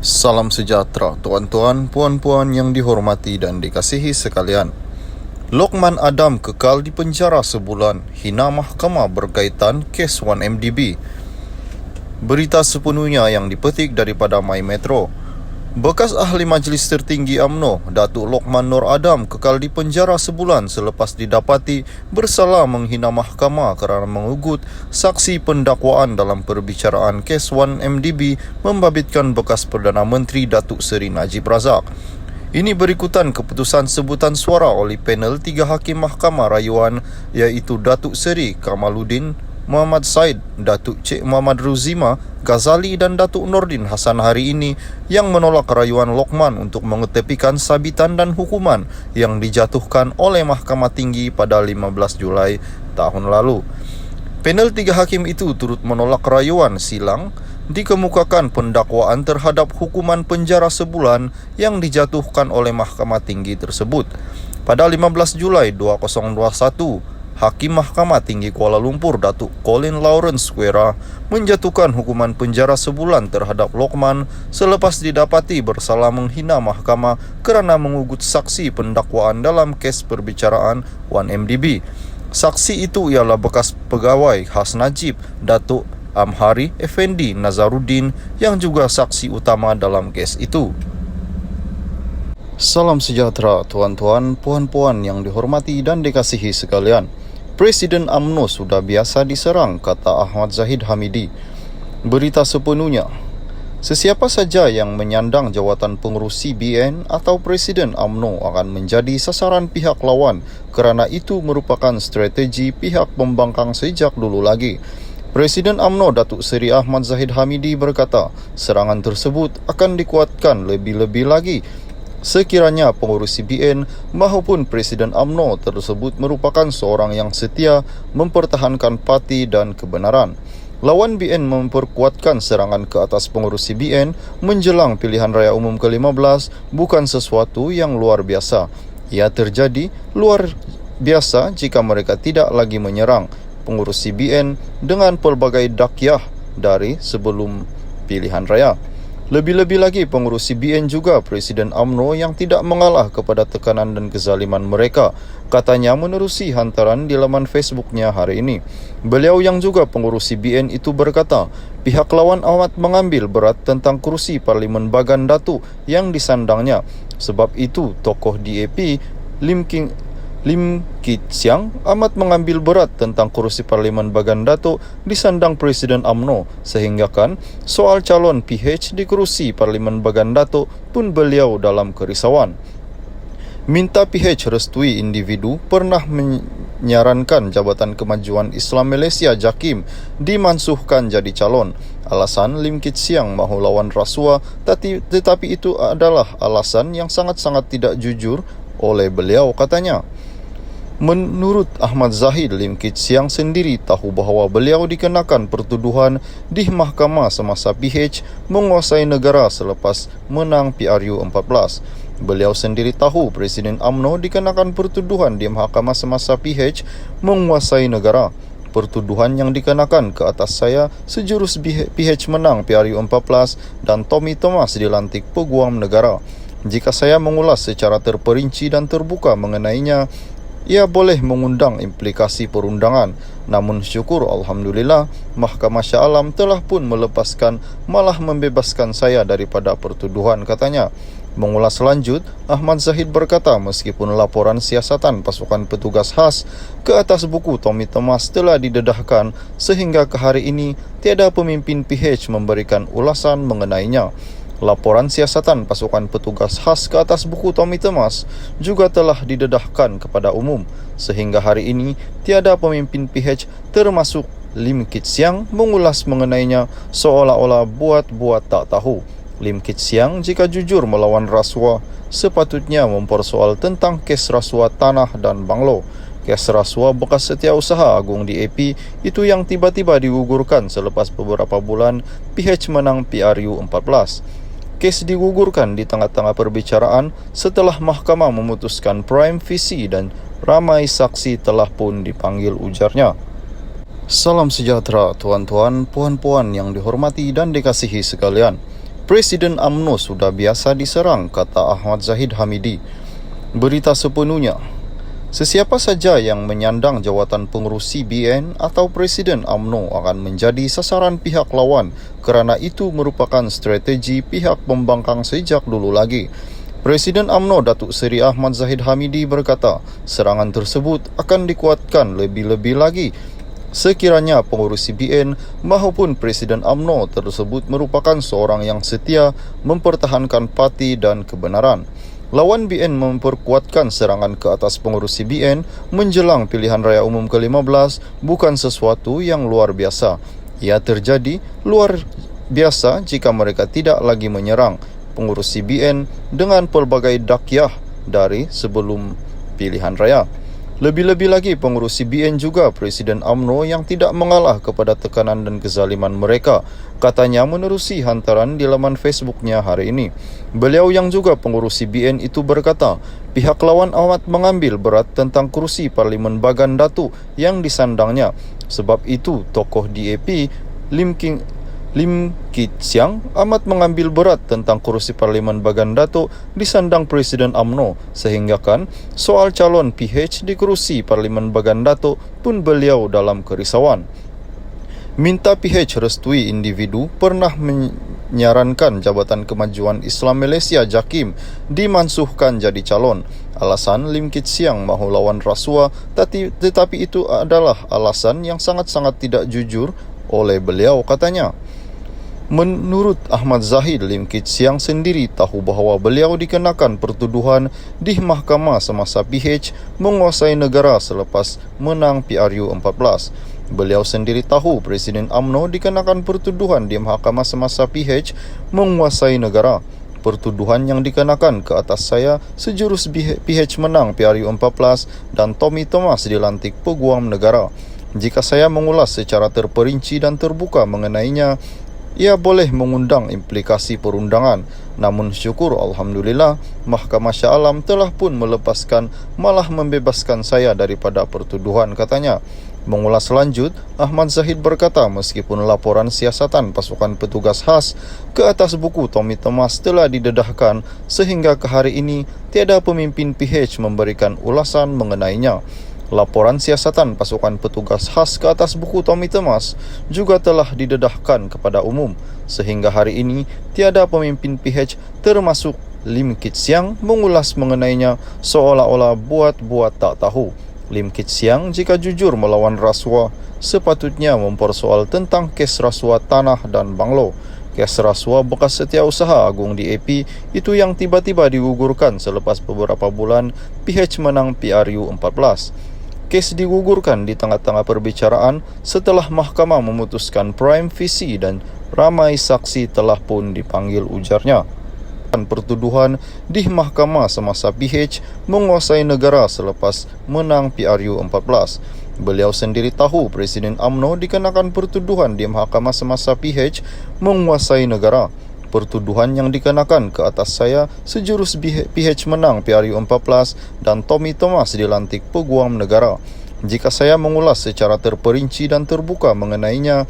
Salam sejahtera, tuan-tuan, puan-puan yang dihormati dan dikasihi sekalian. Lokman Adam kekal di penjara sebulan, hina mahkamah berkaitan kes 1MDB. Berita sepenuhnya yang dipetik daripada My Metro. Bekas ahli Majlis Tertinggi UMNO, Datuk Lokman Nur Adam kekal di penjara sebulan selepas didapati bersalah menghina mahkamah kerana mengugut saksi pendakwaan dalam perbicaraan kes 1MDB membabitkan bekas Perdana Menteri Datuk Seri Najib Razak. Ini berikutan keputusan sebutan suara oleh panel 3 Hakim Mahkamah Rayuan iaitu Datuk Seri Kamaluddin Muhammad Said, Datuk Cik Muhammad Ruzima Ghazali dan Datuk Nordin Hassan hari ini yang menolak rayuan Lokman untuk mengetepikan sabitan dan hukuman yang dijatuhkan oleh Mahkamah Tinggi pada 15 Julai tahun lalu. Panel 3 hakim itu turut menolak rayuan silang dikemukakan pendakwaan terhadap hukuman penjara sebulan yang dijatuhkan oleh Mahkamah Tinggi tersebut. Pada 15 Julai 2021, Hakim Mahkamah Tinggi Kuala Lumpur Datuk Colin Lawrence Quera menjatuhkan hukuman penjara sebulan terhadap Lokman selepas didapati bersalah menghina mahkamah kerana mengugut saksi pendakwaan dalam kes perbicaraan 1MDB. Saksi itu ialah bekas pegawai khas Najib, Datuk Amhari Effendi Nazaruddin yang juga saksi utama dalam kes itu. Salam sejahtera, tuan-tuan, puan-puan yang dihormati dan dikasihi sekalian. Presiden UMNO sudah biasa diserang, kata Ahmad Zahid Hamidi. Berita sepenuhnya. Sesiapa saja yang menyandang jawatan pengurus CBN atau Presiden UMNO akan menjadi sasaran pihak lawan kerana itu merupakan strategi pihak pembangkang sejak dulu lagi. Presiden UMNO Datuk Seri Ahmad Zahid Hamidi berkata, serangan tersebut akan dikuatkan lebih-lebih lagi sekiranya pengurus CBN maupun Presiden UMNO tersebut merupakan seorang yang setia mempertahankan parti dan kebenaran. Lawan BN memperkuatkan serangan ke atas pengurus CBN menjelang pilihan raya umum ke-15 bukan sesuatu yang luar biasa. Ia terjadi luar biasa jika mereka tidak lagi menyerang pengurus CBN dengan pelbagai dakyah dari sebelum pilihan raya. Lebih-lebih lagi pengurus CBN juga Presiden UMNO yang tidak mengalah kepada tekanan dan kezaliman mereka, katanya menerusi hantaran di laman Facebooknya hari ini. Beliau yang juga pengurus CBN itu berkata, pihak lawan amat mengambil berat tentang kursi Parlimen Bagan Datuk yang disandangnya. Sebab itu tokoh DAP Lim Kit Siang amat mengambil berat tentang kursi Parlimen Bagan Datuk disandang Presiden UMNO, sehinggakan soal calon PH di kursi Parlimen Bagan Datuk pun beliau dalam kerisauan. Minta PH restui individu pernah menyarankan Jabatan Kemajuan Islam Malaysia JAKIM dimansuhkan jadi calon. Alasan Lim Kit Siang mahu lawan rasuah, tetapi itu adalah alasan yang sangat-sangat tidak jujur oleh beliau, katanya. Menurut Ahmad Zahid, Lim Kit Siang sendiri tahu bahawa beliau dikenakan pertuduhan di mahkamah semasa PH menguasai negara selepas menang PRU 14. Beliau sendiri tahu Presiden UMNO dikenakan pertuduhan di mahkamah semasa PH menguasai negara. Pertuduhan yang dikenakan ke atas saya sejurus PH menang PRU 14 dan Tommy Thomas dilantik peguam negara. Jika saya mengulas secara terperinci dan terbuka mengenainya, ia boleh mengundang implikasi perundangan. Namun syukur Alhamdulillah, Mahkamah Shah Alam telah pun melepaskan malah membebaskan saya daripada pertuduhan, katanya. Mengulas lanjut, Ahmad Zahid berkata meskipun laporan siasatan pasukan petugas khas ke atas buku Tommy Thomas telah didedahkan sehingga ke hari ini tiada pemimpin PH memberikan ulasan mengenainya. Laporan siasatan pasukan petugas khas ke atas buku Tommy Thomas juga telah didedahkan kepada umum, sehingga hari ini tiada pemimpin PH termasuk Lim Kit Siang mengulas mengenainya seolah-olah buat-buat tak tahu. Lim Kit Siang jika jujur melawan rasuah sepatutnya mempersoal tentang kes rasuah tanah dan banglo. Kes rasuah bekas Setiausaha Agung DAP itu yang tiba-tiba digugurkan selepas beberapa bulan PH menang PRU 14. Kes digugurkan di tengah-tengah perbicaraan setelah mahkamah memutuskan prime visi dan ramai saksi telah pun dipanggil, ujarnya. Salam sejahtera, tuan-tuan, puan-puan yang dihormati dan dikasihi sekalian. Presiden UMNO sudah biasa diserang, kata Ahmad Zahid Hamidi. Berita sepenuhnya. Sesiapa saja yang menyandang jawatan pengurus CBN atau Presiden UMNO akan menjadi sasaran pihak lawan kerana itu merupakan strategi pihak pembangkang sejak dulu lagi. Presiden UMNO Datuk Seri Ahmad Zahid Hamidi berkata, serangan tersebut akan dikuatkan lebih-lebih lagi sekiranya pengurus CBN maupun Presiden UMNO tersebut merupakan seorang yang setia mempertahankan parti dan kebenaran. Lawan BN memperkuatkan serangan ke atas pengurus CBN menjelang pilihan raya umum ke-15 bukan sesuatu yang luar biasa. Ia terjadi luar biasa jika mereka tidak lagi menyerang pengurus CBN dengan pelbagai dakyah dari sebelum pilihan raya. Lebih-lebih lagi pengurus CBN juga Presiden UMNO yang tidak mengalah kepada tekanan dan kezaliman mereka, katanya menerusi hantaran di laman Facebooknya hari ini. Beliau yang juga pengurus CBN itu berkata, pihak lawan amat mengambil berat tentang kursi Parlimen Bagan Datuk yang disandangnya. Sebab itu tokoh DAP Lim Kit Siang amat mengambil berat tentang kursi Parlimen Bagan Datuk disandang Presiden UMNO, sehinggakan soal calon PH di kursi Parlimen Bagan Datuk pun beliau dalam kerisauan. Minta PH restui individu pernah menyarankan Jabatan Kemajuan Islam Malaysia JAKIM dimansuhkan jadi calon. Alasan Lim Kit Siang mahu lawan rasuah, tetapi itu adalah alasan yang sangat-sangat tidak jujur oleh beliau, katanya. Menurut Ahmad Zahid, Lim Kit Siang sendiri tahu bahawa beliau dikenakan pertuduhan di mahkamah semasa PH menguasai negara selepas menang PRU 14. Beliau sendiri tahu Presiden UMNO dikenakan pertuduhan di mahkamah semasa PH menguasai negara. Pertuduhan yang dikenakan ke atas saya sejurus PH menang PRU 14 dan Tommy Thomas dilantik peguam negara. Jika saya mengulas secara terperinci dan terbuka mengenainya, ia boleh mengundang implikasi perundangan. Namun syukur Alhamdulillah, Mahkamah Shah Alam telah pun melepaskan malah membebaskan saya daripada pertuduhan, katanya. Mengulas lanjut, Ahmad Zahid berkata meskipun laporan siasatan pasukan petugas khas ke atas buku Tommy Thomas telah didedahkan sehingga ke hari ini tiada pemimpin PH memberikan ulasan mengenainya. Laporan siasatan pasukan petugas khas ke atas buku Tommy Thomas juga telah didedahkan kepada umum, sehingga hari ini tiada pemimpin PH termasuk Lim Kit Siang mengulas mengenainya seolah-olah buat-buat tak tahu. Lim Kit Siang jika jujur melawan rasuah sepatutnya mempersoal tentang kes rasuah tanah dan banglo. Kes rasuah bekas Setiausaha Agung DAP itu yang tiba-tiba digugurkan selepas beberapa bulan PH menang PRU 14. Kes digugurkan di tengah-tengah perbicaraan setelah mahkamah memutuskan prime visi dan ramai saksi telah pun dipanggil, ujarnya. Pertuduhan di mahkamah semasa PH menguasai negara selepas menang PRU 14. Beliau sendiri tahu Presiden UMNO dikenakan pertuduhan di mahkamah semasa PH menguasai negara. Pertuduhan yang dikenakan ke atas saya sejurus PH menang PRU 14 dan Tommy Thomas dilantik peguam negara. Jika saya mengulas secara terperinci dan terbuka mengenainya,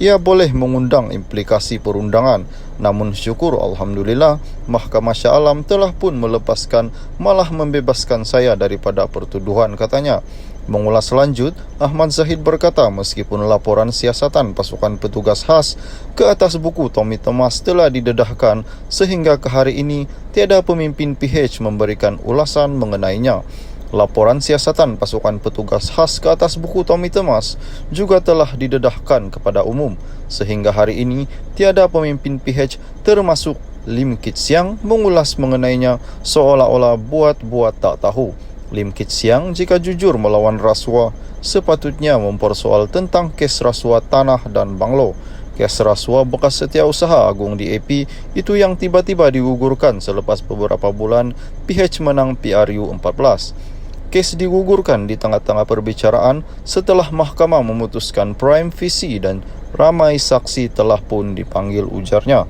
ia boleh mengundang implikasi perundangan. Namun syukur Alhamdulillah, Mahkamah Shah Alam telah pun melepaskan malah membebaskan saya daripada pertuduhan, katanya. Mengulas lanjut, Ahmad Zahid berkata meskipun laporan siasatan pasukan petugas khas ke atas buku Tommy Thomas telah didedahkan sehingga ke hari ini tiada pemimpin PH memberikan ulasan mengenainya. Laporan siasatan pasukan petugas khas ke atas buku Tommy Thomas juga telah didedahkan kepada umum, sehingga hari ini tiada pemimpin PH termasuk Lim Kit Siang mengulas mengenainya seolah-olah buat-buat tak tahu. Lim Kit Siang jika jujur melawan rasuah sepatutnya mempersoal tentang kes rasuah tanah dan banglo. Kes rasuah bekas Setiausaha Agung DAP itu yang tiba-tiba digugurkan selepas beberapa bulan PH menang PRU 14. Kes digugurkan di tengah-tengah perbicaraan setelah mahkamah memutuskan prime visi dan ramai saksi telah pun dipanggil, ujarnya.